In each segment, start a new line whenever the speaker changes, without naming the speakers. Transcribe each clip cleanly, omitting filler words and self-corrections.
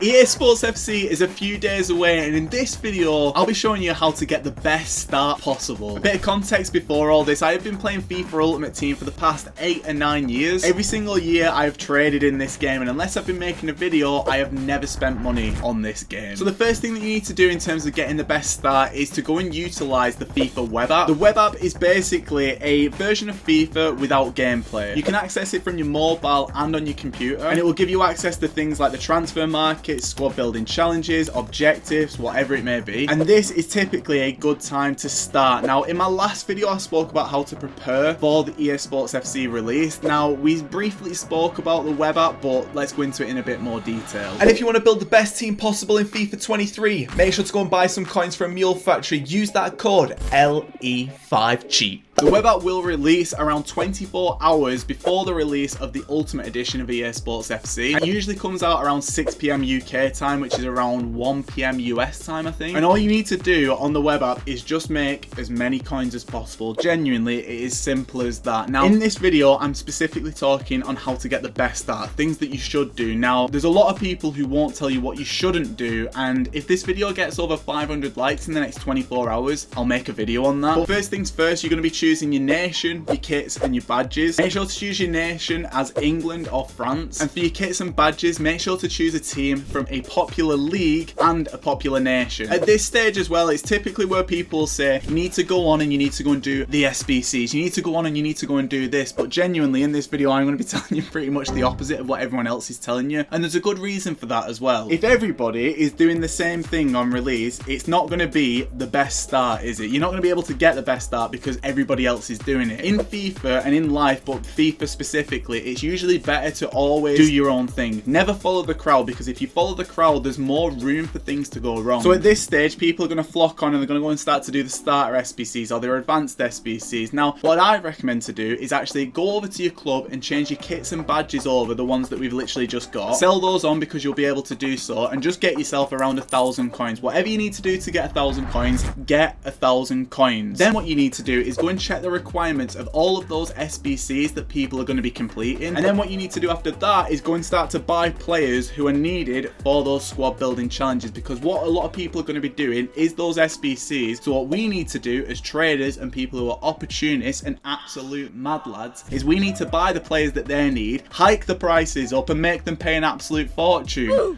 EASPORTSFC is a few days away, and in this video I'll be showing you how to get the best start possible. A bit of context before all this: I have been playing FIFA Ultimate Team for the past 8 or 9 years. Every single year I have traded in this game, and unless I've been making a video, I have never spent money on this game. So the first thing that you need to do in terms of getting the best start is to go and utilize the FIFA Web App. The Web App is basically a version of FIFA without gameplay. You can access it from your mobile and on your computer, and it will give you access to things like the transfer market, squad building challenges, objectives, whatever it may be. And this is typically a good time to start. Now, in my last video I spoke about how to prepare for the EASPORTSFC release. Now, we briefly spoke about the web app, but let's go into it in a bit more detail. And if you want to build the best team possible in FIFA 23, make sure to go and buy some coins from Mule Factory. Use that code LE5CHEAP. The web app will release around 24 hours before the release of the Ultimate Edition of EASPORTSFC. It usually comes out around 6 PM UK time, which is around 1 PM US time, I think. And all you need to do on the web app is just make as many coins as possible. Genuinely, it is simple as that. Now, in this video, I'm specifically talking on how to get the best start, things that you should do. Now, there's a lot of people who won't tell you what you shouldn't do, and if this video gets over 500 likes in the next 24 hours, I'll make a video on that. But first things first, you're going to be choosing your nation, your kits and your badges. Make sure to choose your nation as England or France, and for your kits and badges, make sure to choose a team from a popular league and a popular nation. At this stage as well, it's typically where people say you need to go on and you need to go and do the SBCs, you need to go on and you need to go and do this, but genuinely in this video I'm going to be telling you pretty much the opposite of what everyone else is telling you, and there's a good reason for that as well. If everybody is doing the same thing on release, it's not going to be the best start, is it? You're not going to be able to get the best start because everybody else is doing it. In FIFA and in life, but FIFA specifically, it's usually better to always do your own thing. Never follow the crowd, because if you follow the crowd, there's more room for things to go wrong. So at this stage, people are going to flock on and they're going to go and start to do the starter SBCs or their advanced SBCs. Now, what I recommend to do is actually go over to your club and change your kits and badges over, the ones that we've literally just got. Sell those on because you'll be able to do so, and just get yourself around 1,000 coins. Whatever you need to do to get 1,000 coins, get 1,000 coins. Then what you need to do is go and check the requirements of all of those SBCs that people are going to be completing, and then what you need to do after that is go and start to buy players who are needed for those squad building challenges, because what a lot of people are going to be doing is those SBCs. So what we need to do as traders and people who are opportunists and absolute mad lads is we need to buy the players that they need, hike the prices up and make them pay an absolute fortune. Woo!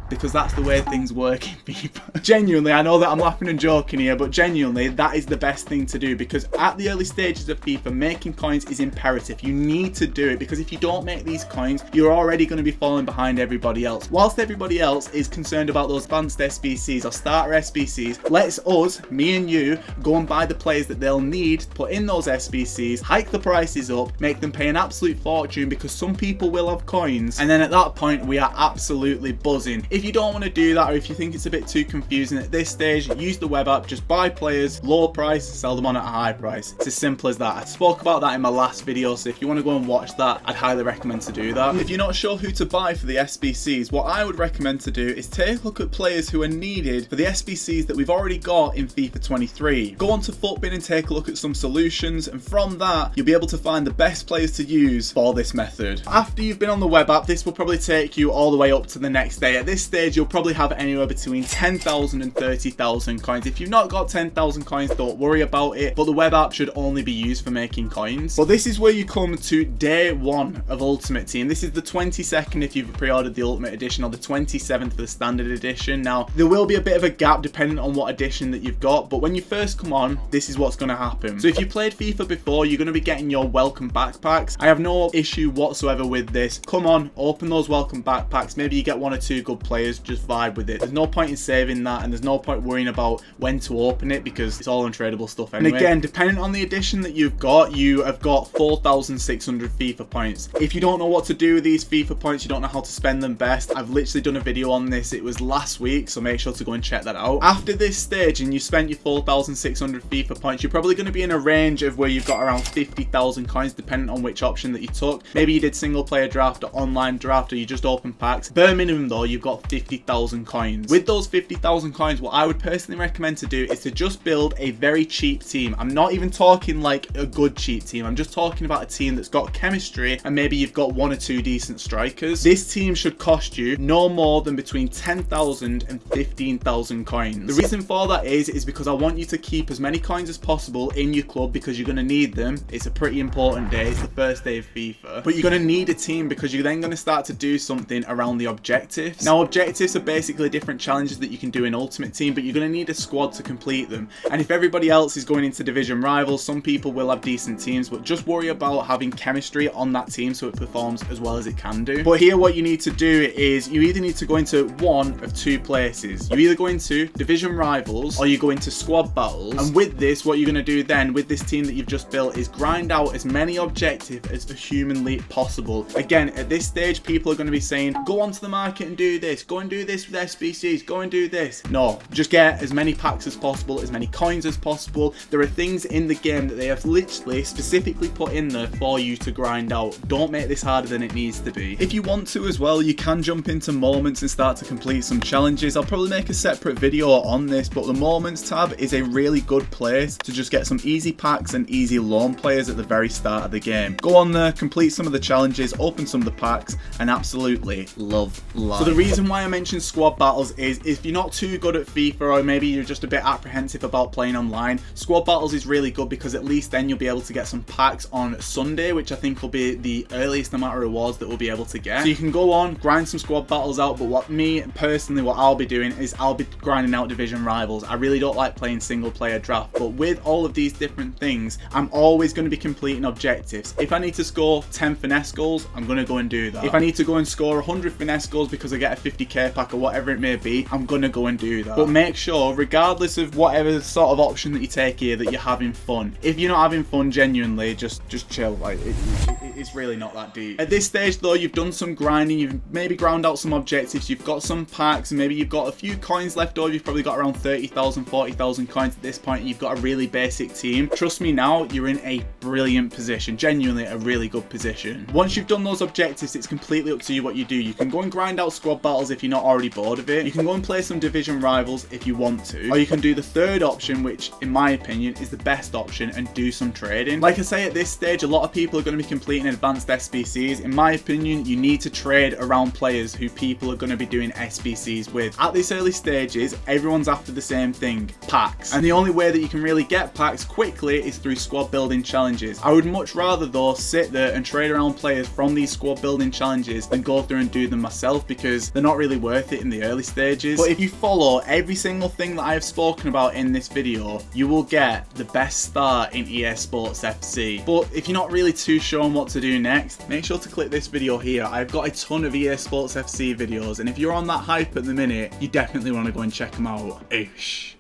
Because that's the way things work in FIFA. Genuinely, I know that I'm laughing and joking here, but genuinely, that is the best thing to do, because at the early stages of FIFA, making coins is imperative. You need to do it, because if you don't make these coins, you're already going to be falling behind everybody else. Whilst everybody else is concerned about those advanced SBCs or starter SBCs, let's us, me and you, go and buy the players that they'll need, put in those SBCs, hike the prices up, make them pay an absolute fortune, because some people will have coins, and then at that point, we are absolutely buzzing. If you don't want to do that, or if you think it's a bit too confusing at this stage, use the web app, just buy players, low price, sell them on at a high price. It's as simple as that. I spoke about that in my last video, so if you want to go and watch that, I'd highly recommend to do that. If you're not sure who to buy for the SBCs, what I would recommend to do is take a look at players who are needed for the SBCs that we've already got in FIFA 23. Go on to Footbin and take a look at some solutions, and from that, you'll be able to find the best players to use for this method. After you've been on the web app, this will probably take you all the way up to the next day. At this stage, you'll probably have anywhere between 10,000 and 30,000 coins. If you've not got 10,000 coins, don't worry about it, but the web app should only be used for making coins. But this is where you come to day 1 of Ultimate Team. This is the 22nd if you've pre-ordered the Ultimate Edition, or the 27th for the Standard Edition. Now, there will be a bit of a gap depending on what edition that you've got, but when you first come on, this is what's going to happen. So if you played FIFA before, you're going to be getting your welcome backpacks. I have no issue whatsoever with this. Come on, open those welcome backpacks. Maybe you get 1 or 2 good players, just vibe with it. There's no point in saving that, and there's no point worrying about when to open it, because it's all untradeable stuff anyway. And again, depending on the edition that you've got, you have got 4,600 FIFA points. If you don't know what to do with these FIFA points, you don't know how to spend them best, I've literally done a video on this. It was last week, so make sure to go and check that out. After this stage and you spent your 4,600 FIFA points, you're probably going to be in a range of where you've got around 50,000 coins, depending on which option that you took. Maybe you did single player draft or online draft, or you just open packs. Bare minimum though, you've got 50,000 coins. With those 50,000 coins, what I would personally recommend to do is to just build a very cheap team. I'm not even talking like a good cheap team. I'm just talking about a team that's got chemistry and maybe you've got 1 or 2 decent strikers. This team should cost you no more than between 10,000 and 15,000 coins. The reason for that is because I want you to keep as many coins as possible in your club because you're going to need them. It's a pretty important day. It's the first day of FIFA. But you're going to need a team because you're then going to start to do something around the objectives. Now, objectives are basically different challenges that you can do in Ultimate Team, but you're going to need a squad to complete them. And if everybody else is going into division rivals, some people will have decent teams, but just worry about having chemistry on that team so it performs as well as it can do. But here what you need to do is you either need to go into one of 2 places. You either go into division rivals or you go into squad battles. And with this, what you're going to do then with this team that you've just built is grind out as many objectives as humanly possible. Again, at this stage, people are going to be saying, go onto the market and do this, go and do this with SBCs, go and do this. No, just get as many packs as possible, as many coins as possible. There are things in the game that they have literally specifically put in there for you to grind out. Don't make this harder than it needs to be. If you want to as well, you can jump into Moments and start to complete some challenges. I'll probably make a separate video on this, but the Moments tab is a really good place to just get some easy packs and easy loan players at the very start of the game. Go on there, complete some of the challenges, open some of the packs, and absolutely love life. So the reason why I mentioned squad battles is if you're not too good at FIFA or maybe you're just a bit apprehensive about playing online, squad battles is really good because at least then you'll be able to get some packs on Sunday, which I think will be the earliest amount of rewards that we'll be able to get. So you can go on, grind some squad battles out, but what I'll be doing is I'll be grinding out division rivals. I really don't like playing single player draft, but with all of these different things, I'm always going to be completing objectives. If I need to score 10 finesse goals, I'm going to go and do that. If I need to go and score 100 finesse goals because I get a 50k pack or whatever it may be, I'm going to go and do that. But make sure, regardless of whatever sort of option that you take here, that you're having fun. If you're not having fun, genuinely, just chill. Like it's really not that deep. At this stage though, you've done some grinding, you've maybe ground out some objectives, you've got some packs, and maybe you've got a few coins left over. You've probably got around 30,000, 40,000 coins at this point, and you've got a really basic team. Trust me now, you're in a brilliant position, genuinely a really good position. Once you've done those objectives, it's completely up to you what you do. You can go and grind out squad battles if you're not already bored of it. You can go and play some division rivals if you want to, or you can do the third option, which in my opinion is the best option, and do some trading. Like I say, at this stage, a lot of people are going to be completing advanced SBCs. In my opinion, you need to trade around players who people are going to be doing SBCs with. At this early stages, everyone's after the same thing, packs. And the only way that you can really get packs quickly is through squad building challenges. I would much rather though sit there and trade around players from these squad building challenges than go through and do them myself, because they're not really worth it in the early stages. But if you follow every single thing that I have spoken about in this video, you will get the best start in EASPORTSFC. But if you're not really too sure on what to do next, make sure to click this video here. I've got a ton of EASPORTSFC videos, and if you're on that hype at the minute, you definitely want to go and check them out. Oosh.